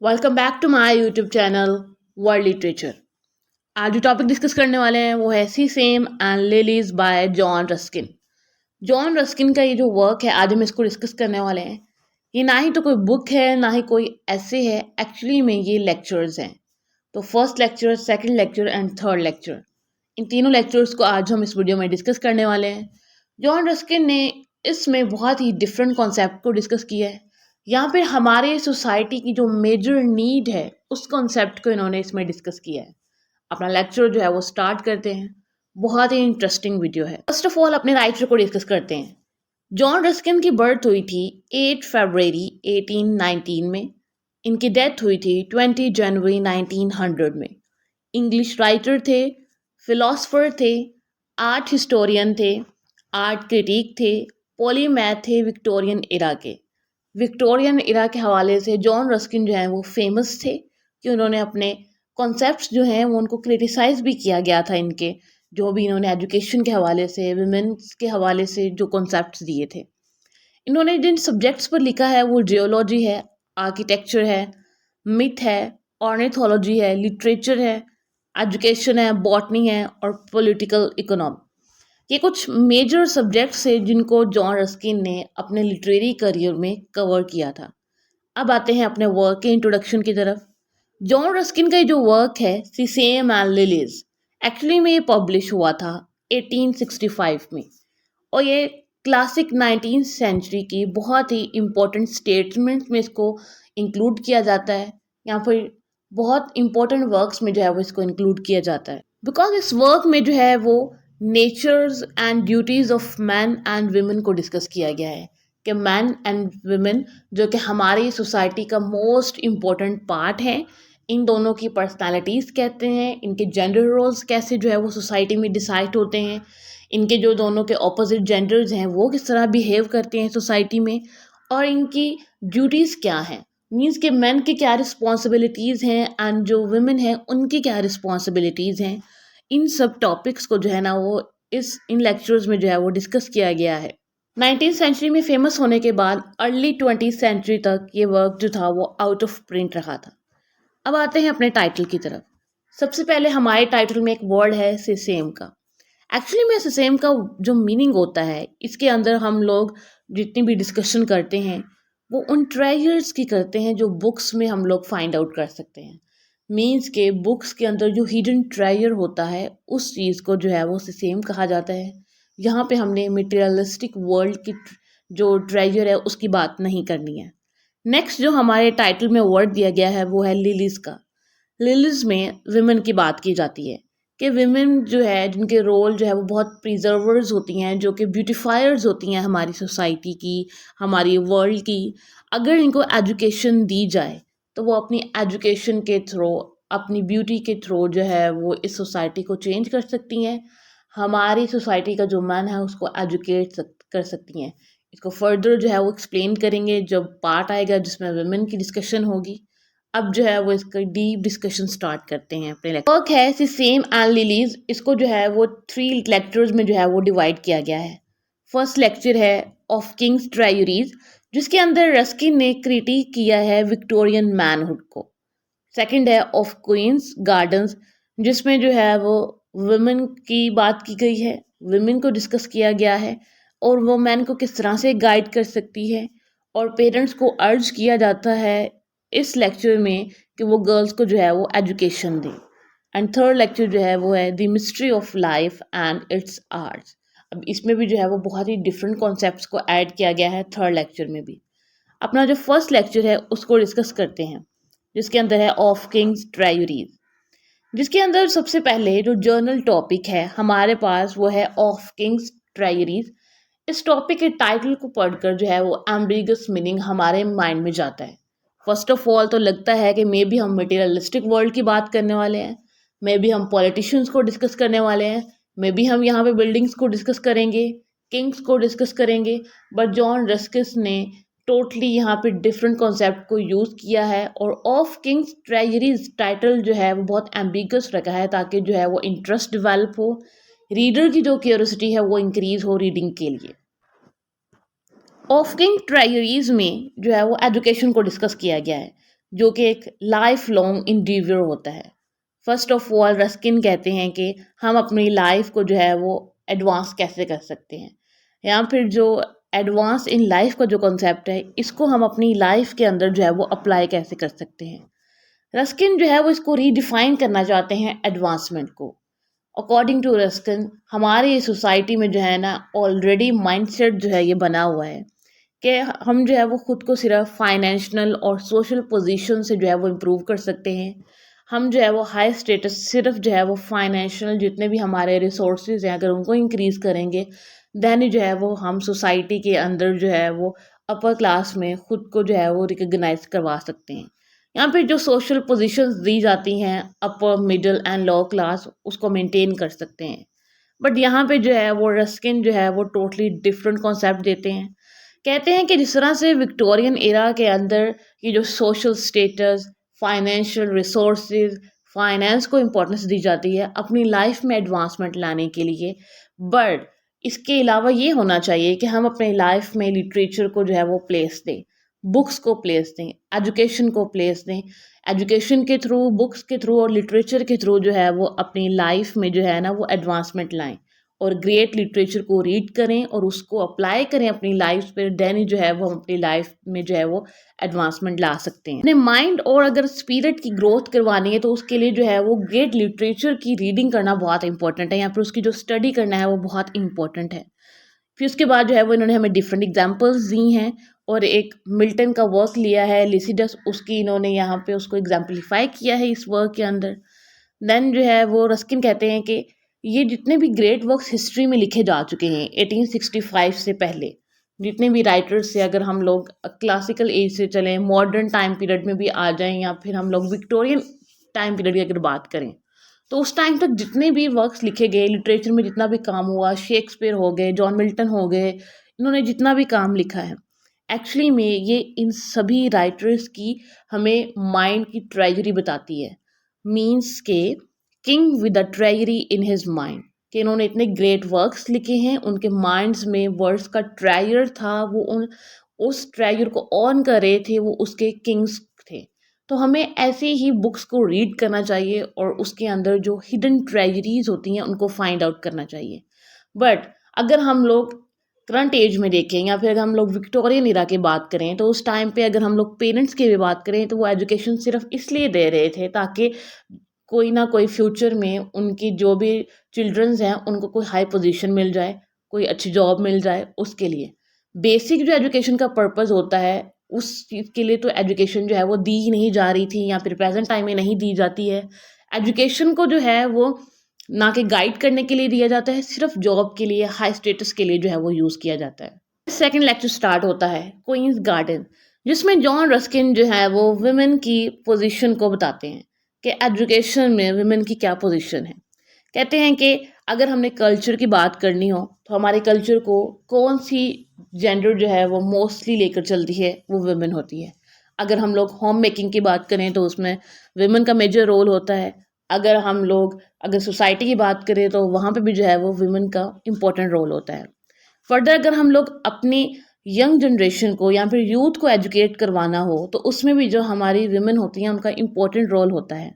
Welcome back to my YouTube channel world literature. आज जो topic discuss करने वाले हैं वो है Sesame and Lilies by John Ruskin. John Ruskin का ये जो वर्क है आज हम इसको डिस्कस करने वाले हैं। ये ना ही तो कोई बुक है ना ही कोई ऐसे है, एक्चुअली में ये लेक्चर्स हैं। तो first lecture, second lecture and third lecture, इन तीनों लेक्चर्स को आज हम इस वीडियो में डिस्कस करने वाले हैं। जॉन रस्किन ने इसमें बहुत ही डिफरेंट कॉन्सेप्ट को डिस्कस किया है। यहाँ पे हमारे सोसाइटी की जो मेजर नीड है उस कॉन्सेप्ट को इन्होंने इसमें डिस्कस किया है। अपना लेक्चर जो है वो स्टार्ट करते हैं। बहुत ही इंटरेस्टिंग वीडियो है। फर्स्ट ऑफ ऑल अपने राइटर को डिस्कस करते हैं। जॉन रस्किन की बर्थ हुई थी 8 फरवरी 1819 में। इनकी डेथ हुई थी 20 जनवरी 1900 में। इंग्लिश राइटर थे, फिलोसफर थे, आर्ट हिस्टोरियन थे, आर्ट क्रिटिक थे, पॉलीमैथ थे विक्टोरियन इरा के। विक्टोरियन इरा के हवाले से जॉन रस्किन जो हैं वो फेमस थे कि उन्होंने अपने कॉन्सेप्ट्स जो हैं वो उनको क्रिटिसाइज़ भी किया गया था। इनके जो भी इन्होंने एजुकेशन के हवाले से, वुमेन्स के हवाले से जो कॉन्सेप्ट्स दिए थे। इन्होंने जिन सब्जेक्ट्स पर लिखा है वो जियोलॉजी है, आर्किटेक्चर है, मिथ है, ऑर्निथोलॉजी है, लिटरेचर है, एजुकेशन है, बॉटनी है और पॉलिटिकल इकोनॉमी। ये कुछ मेजर सब्जेक्ट्स है जिनको जॉन रस्किन ने अपने लिटरेरी करियर में कवर किया था। अब आते हैं अपने वर्क के इंट्रोडक्शन की तरफ। जॉन रस्किन का जो वर्क है सेसेम एंड लिलीज, एक्चुअली में ये पब्लिश हुआ था 1865 में और ये क्लासिक 19th सेंचुरी की बहुत ही इम्पोर्टेंट स्टेटमेंट्स में इसको इंक्लूड किया जाता है। यहाँ पर बहुत इंपॉर्टेंट वर्क्स में जो है वो इसको इंक्लूड किया जाता है बिकॉज इस वर्क में जो है वो natures and duties of man and women को डिस्कस किया गया है कि मैन एंड वुमेन जो कि हमारी सोसाइटी का मोस्ट इम्पोर्टेंट पार्ट है, इन दोनों की पर्सनालिटीज़ कहते हैं, इनके जेंडर रोल्स कैसे जो है वो सोसाइटी में डिसाइड होते हैं, इनके जो दोनों के ऑपोजिट जेंडर्स हैं वो किस तरह बिहेव करते हैं सोसाइटी में, और इनकी ड्यूटीज़ क्या हैं। मीन्स के मैन की क्या रिस्पॉन्सिबिलिटीज़ हैं एंड जो वुमेन हैं उनकी क्या रिस्पॉन्सिबिलिटीज़ हैं। इन सब टॉपिक्स को जो है ना वो इन लेक्चर्स में जो है वो डिस्कस किया गया है। 19th सेंचुरी में फेमस होने के बाद अर्ली 20th सेंचुरी तक ये वर्क जो था वो आउट ऑफ प्रिंट रहा था। अब आते हैं अपने टाइटल की तरफ। सबसे पहले हमारे टाइटल में एक वर्ड है सेसेम का। एक्चुअली में सेसेम का जो मीनिंग होता है, इसके अंदर हम लोग जितनी भी डिस्कशन करते हैं वो उन ट्रेजर्स की करते हैं जो बुक्स में हम लोग फाइंड आउट कर सकते हैं। मीन्स के बुक्स के अंदर जो हिडन ट्रेजर होता है उस चीज़ को जो है वो सेसेम कहा जाता है। यहाँ पे हमने मटेरियलिस्टिक वर्ल्ड की जो ट्रेजर है उसकी बात नहीं करनी है। नेक्स्ट जो हमारे टाइटल में वर्ड दिया गया है वो है लिलीज का। लिलीज में विमेन की बात की जाती है कि विमेन जो है जिनके रोल जो है वो बहुत प्रिजर्वर्स होती हैं, जो कि ब्यूटिफायर्स होती हैं हमारी सोसाइटी की, हमारी वर्ल्ड की। अगर इनको एजुकेशन दी जाए तो वो अपनी एजुकेशन के थ्रू, अपनी ब्यूटी के थ्रू जो है वो इस सोसाइटी को चेंज कर सकती हैं। हमारी सोसाइटी का जो मैन है उसको कर सकती हैं। इसको फर्दर जो है वो एक्सप्लेन करेंगे जब पार्ट आएगा जिसमें वुमेन की डिस्कशन होगी। अब जो है वो इसका डीप डिस्कशन स्टार्ट करते हैं अपने लेक्चर। वर्क है सेम एंड लिलीज, इसको जो है वो 3 लेक्चर्स में जो है वो डिवाइड किया गया है। फर्स्ट लेक्चर है ऑफ किंग्स ट्रायरीज, जिसके अंदर रस्किन ने क्रिटिक किया है विक्टोरियन मैनहुड को। सेकंड है ऑफ क्वींस गार्डन्स, जिसमें जो है वो वुमेन की बात की गई है, वुमेन को डिस्कस किया गया है और वो मैन को किस तरह से गाइड कर सकती है, और पेरेंट्स को अर्ज किया जाता है इस लेक्चर में कि वो गर्ल्स को जो है वो एजुकेशन दें। एंड थर्ड लेक्चर जो है वो है the mystery of life and it's arts. अब इसमें भी जो है वो बहुत ही डिफरेंट कॉन्सेप्ट्स को ऐड किया गया है थर्ड लेक्चर में भी। अपना जो फर्स्ट लेक्चर है उसको डिस्कस करते हैं, जिसके अंदर है ऑफ किंग्स ट्रायरीज, जिसके अंदर सबसे पहले जो जर्नल टॉपिक है हमारे पास वो है ऑफ किंग्स ट्रायरीज। इस टॉपिक के टाइटल को पढ़कर जो है वो एम्बिगस मीनिंग हमारे माइंड में जाता है। फर्स्ट ऑफ ऑल तो लगता है कि मे बी हम मटेरियलिस्टिक वर्ल्ड की बात करने वाले हैं, मे बी हम पॉलिटिशियंस को डिस्कस करने वाले हैं, मे बी हम यहाँ पे बिल्डिंग्स को डिस्कस करेंगे, किंग्स को डिस्कस करेंगे। बट जॉन रस्किन ने टोटली यहाँ पे डिफरेंट कॉन्सेप्ट को यूज़ किया है और ऑफ किंग्स ट्रेजरीज टाइटल जो है वो बहुत एम्बिगस रखा है ताकि जो है वो इंटरेस्ट डेवलप हो, रीडर की जो क्यूरियोसिटी है वो इंक्रीज हो रीडिंग के लिए। ऑफ किंग ट्रायरीज में जो है वो एजुकेशन को डिस्कस किया गया है। जो कि एक लाइफ लॉन्ग इंडिवियर होता है। फर्स्ट ऑफ ऑल रस्किन कहते हैं कि हम अपनी लाइफ को जो है वो एडवांस कैसे कर सकते हैं, या फिर जो एडवांस इन लाइफ का जो कॉन्सेप्ट है इसको हम अपनी लाइफ के अंदर जो है वो अप्लाई कैसे कर सकते हैं। रस्किन जो है वो इसको रीडिफाइन करना चाहते हैं एडवांसमेंट को। अकॉर्डिंग टू रस्किन हमारी सोसाइटी में जो है ना ऑलरेडी माइंडसेट जो है ये बना हुआ है कि हम जो है वो खुद को सिर्फ फाइनेंशियल और सोशल पोजीशन से जो है वो इम्प्रूव कर सकते हैं। हम जो है वो हाई स्टेटस सिर्फ जो है वो फाइनेंशियल जितने भी हमारे रिसोर्सेज हैं अगर उनको इंक्रीज करेंगे देन जो है वो हम सोसाइटी के अंदर जो है वो अपर क्लास में खुद को जो है वो रिकग्नाइज करवा सकते हैं। यहाँ पे जो सोशल पोजीशंस दी जाती हैं upper middle and low class उसको मेंटेन कर सकते हैं। बट यहाँ पे जो है वो रस्किन जो है वो टोटली डिफरेंट कॉन्सेप्ट देते हैं। कहते हैं कि जिस तरह से विक्टोरियन एरा के अंदर ये जो social status, financial resources, finance को इम्पोर्टेंस दी जाती है अपनी लाइफ में एडवांसमेंट लाने के लिए, बट इसके अलावा ये होना चाहिए कि हम अपनी लाइफ में लिटरेचर को जो है वो प्लेस दें, बुक्स को प्लेस दें, एजुकेशन को प्लेस दें। एजुकेशन के थ्रू, बुक्स के थ्रू और लिटरेचर के थ्रू जो है वो अपनी लाइफ में जो है ना वो एडवांसमेंट लाएं और ग्रेट लिटरेचर को रीड करें और उसको अप्लाई करें अपनी लाइफ पर। देन जो है वो हम अपनी लाइफ में जो है वो एडवांसमेंट ला सकते हैं। अपने माइंड और अगर स्पिरिट की ग्रोथ करवानी है तो उसके लिए जो है वो ग्रेट लिटरेचर की रीडिंग करना बहुत इंपॉर्टेंट है, या फिर उसकी जो स्टडी करना है वो बहुत इंपॉर्टेंट है। फिर उसके बाद जो है वो इन्होंने हमें डिफरेंट एग्जाम्पल्स दी हैं और एक मिल्टन का वर्क लिया है लिसिडस, उसकी इन्होंने यहाँ पे उसको एग्जाम्पलीफाई किया है इस वर्क के अंदर। देन जो है वो रस्किन कहते हैं कि ये जितने भी ग्रेट वर्क्स हिस्ट्री में लिखे जा चुके हैं 1865 से पहले, जितने भी राइटर्स से, अगर हम लोग क्लासिकल एज से चलें, मॉडर्न टाइम पीरियड में भी आ जाएं, या फिर हम लोग विक्टोरियन टाइम पीरियड की अगर बात करें तो उस टाइम तक जितने भी वर्क्स लिखे गए, लिटरेचर में जितना भी काम हुआ, शेक्सपियर हो गए, जॉन मिल्टन हो गए, इन्होंने जितना भी काम लिखा है एक्चुअली में ये इन सभी राइटर्स की हमें माइंड की ट्रेजरी बताती है। मीन्स के king with the treasury in his mind, कि इन्होंने इतने ग्रेट वर्क्स लिखे हैं, उनके माइंड्स में वर्ड्स का ट्रेजर था, वो उन उस ट्रेजर को ऑन कर रहे थे, वो उसके किंग्स थे। तो हमें ऐसे ही बुक्स को रीड करना चाहिए और उसके अंदर जो हिडन ट्रेजरीज होती हैं उनको फाइंड आउट करना चाहिए। बट अगर हम लोग करंट एज में देखें या फिर अगर हम लोग विक्टोरियन इरा की बात करें तो उस टाइम पे अगर हम लोग पेरेंट्स की भी बात करें तो वो एजुकेशन सिर्फ इसलिए दे रहे थे ताकि कोई ना कोई फ्यूचर में उनकी जो भी चिल्ड्रंस हैं उनको कोई हाई पोजीशन मिल जाए, कोई अच्छी जॉब मिल जाए, उसके लिए बेसिक जो एजुकेशन का पर्पस होता है उस चीज़ के लिए तो एजुकेशन जो है वो दी ही नहीं जा रही थी, या फिर प्रेजेंट टाइम में नहीं दी जाती है। एजुकेशन को जो है वो ना कि गाइड करने के लिए दिया जाता है, सिर्फ जॉब के लिए, हाई स्टेटस के लिए जो है वो यूज़ किया जाता है। सेकंड लेक्चर स्टार्ट होता है क्वींस गार्डन, जिसमें जॉन रस्किन जो है वो वुमेन की पोजीशन को बताते हैं कि एजुकेशन में वुमेन की क्या पोजीशन है। कहते हैं कि अगर हमने कल्चर की बात करनी हो तो हमारे कल्चर को कौन सी जेंडर जो है वो मोस्टली लेकर चलती है, वो वुमेन होती है। अगर हम लोग होम मेकिंग की बात करें तो उसमें वुमेन का मेजर रोल होता है। अगर हम लोग अगर सोसाइटी की बात करें तो वहाँ पे भी जो है वो वुमेन का इम्पोर्टेंट रोल होता है। फर्दर अगर हम लोग अपनी यंग जनरेशन को या फिर यूथ को एजुकेट करवाना हो तो उसमें भी जो हमारी वुमेन होती हैं उनका इम्पोर्टेंट रोल होता है।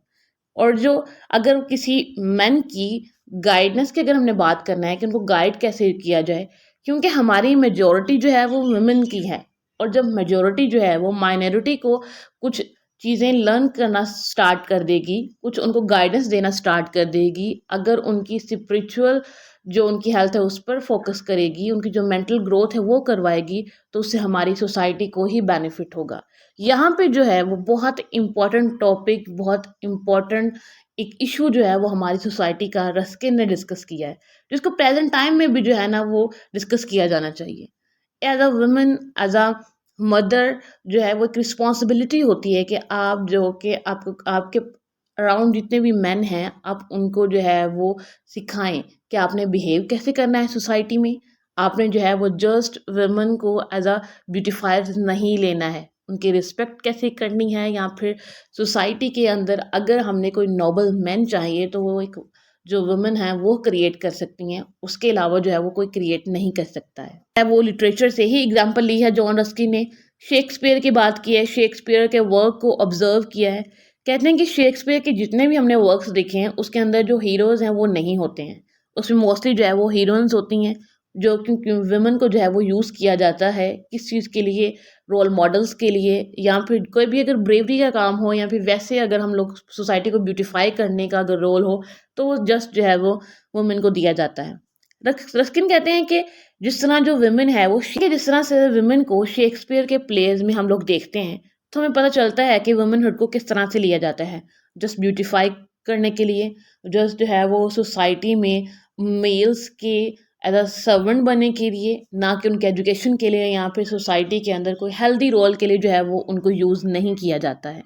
और जो अगर किसी मैन की गाइडेंस की अगर हमने बात करना है कि उनको गाइड कैसे किया जाए, क्योंकि हमारी मेजॉरिटी जो है वो वुमेन की है, और जब मेजॉरिटी जो है वो माइनॉरिटी को कुछ चीज़ें लर्न करना स्टार्ट कर देगी, कुछ उनको गाइडेंस देना स्टार्ट कर देगी, अगर उनकी स्पिरिचुअल जो उनकी हेल्थ है उस पर फोकस करेगी, उनकी जो मेंटल ग्रोथ है वो करवाएगी, तो उससे हमारी सोसाइटी को ही बेनिफिट होगा। यहाँ पे जो है वो बहुत इम्पोर्टेंट टॉपिक, बहुत इम्पोर्टेंट एक इशू जो है वो हमारी सोसाइटी का रस्किन ने डिस्कस किया है, जिसको प्रेजेंट टाइम में भी जो है ना वो डिस्कस किया जाना चाहिए। As a women, as a mother जो है वो एक रिस्पॉन्सिबिलिटी होती है कि आप जो कि आपको आपके अराउंड जितने भी मेन हैं आप उनको जो है वो सिखाएं कि आपने बिहेव कैसे करना है सोसाइटी में। आपने जो है वो जस्ट वुमेन को एज अ ब्यूटीफायर नहीं लेना है, उनकी रिस्पेक्ट कैसे करनी है, या फिर सोसाइटी के अंदर अगर हमने कोई नोबल मैन चाहिए तो वो एक जो वुमेन है वो क्रिएट कर सकती हैं, उसके अलावा जो है वो कोई क्रिएट नहीं कर सकता है। वो लिटरेचर से ही एग्जांपल ली है जॉन रस्किन ने, शेक्सपियर की बात की है, शेक्सपियर के वर्क को ऑब्ज़र्व किया है। कहते हैं कि शेक्सपियर के जितने भी हमने वर्क्स देखे हैं, उसके अंदर जो हीरोज़ हैं वो नहीं होते हैं। उसमें मोस्टली जो है वो हीरोइन्स होती हैं, जो क्योंकि वुमेन को जो है वो यूज़ किया जाता है, किस चीज़ के लिए, रोल मॉडल्स के लिए, या फिर कोई भी अगर ब्रेवरी का काम हो, या फिर वैसे अगर हम लोग सोसाइटी को ब्यूटीफाई करने का अगर रोल हो, तो वो जस्ट जो है वो वुमेन को दिया जाता है। रस्किन कहते हैं कि जिस तरह जो विमेन है वो जिस तरह से विमेन को शेक्सपियर के प्लेज में हम लोग देखते हैं, तो हमें पता चलता है कि वुमेनहुड को किस तरह से लिया जाता है, जस्ट ब्यूटीफाई करने के लिए, जस्ट जो है वो सोसाइटी में मेल्स के एज अ सर्वेंट बनने के लिए, ना कि उनके एजुकेशन के लिए, या फिर सोसाइटी के अंदर कोई हेल्दी रोल के लिए जो है वो उनको यूज़ नहीं किया जाता है।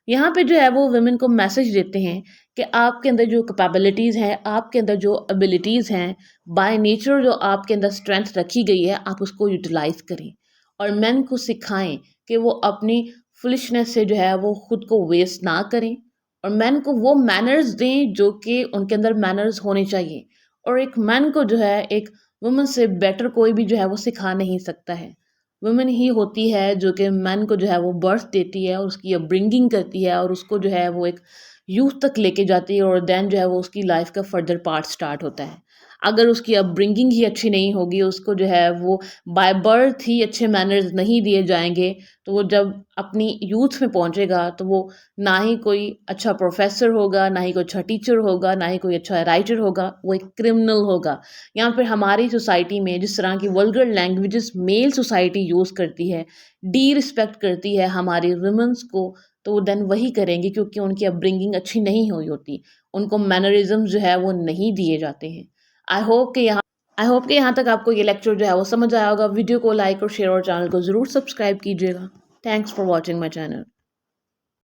यहाँ पे जो है वो वुमेन को मैसेज देते हैं कि आपके अंदर जो कैपेबिलिटीज़ हैं, आपके अंदर जो एबिलिटीज़ हैं, बाय नेचर जो आपके अंदर स्ट्रेंथ रखी गई है, आप उसको यूटिलाइज़ करें। और मेन को सिखाएं कि वो अपनी फुलिशनेस से जो है वो खुद को वेस्ट ना करें, और मेन को वो मैनर्स दें जो कि उनके अंदर मैनर्स होने चाहिए। और एक मैन को जो है एक वुमन से बेटर कोई भी जो है वो सिखा नहीं सकता है। वुमेन ही होती है जो कि मैन को जो है वो बर्थ देती है, और उसकी अपब्रिंगिंग करती है, और उसको जो है वो एक यूथ तक लेके जाती है, और देन जो है वो उसकी लाइफ का फर्दर पार्ट स्टार्ट होता है। अगर उसकी अपब्रिंगिंग ही अच्छी नहीं होगी, उसको जो है वो बाय बर्थ ही अच्छे मैनर्स नहीं दिए जाएंगे, तो वो जब अपनी यूथ में पहुंचेगा तो वो ना ही कोई अच्छा प्रोफेसर होगा, ना ही कोई अच्छा टीचर होगा, ना ही कोई अच्छा राइटर होगा, वो एक क्रिमिनल होगा। या फिर हमारी सोसाइटी में जिस तरह की vulgar languages male society use करती है, डी रिस्पेक्ट करती है हमारी वुमेन्स को, तो वो देन वही करेंगी, क्योंकि उनकी अपब्रिंगिंग अच्छी नहीं हुई होती, उनको मैनरिज्म जो है वो नहीं दिए जाते हैं। आई होप कि यहाँ आई होप कि यहाँ तक आपको ये लेक्चर जो है वो समझ आया होगा। वीडियो को लाइक और शेयर और चैनल को ज़रूर सब्सक्राइब कीजिएगा। Thanks for watching my channel.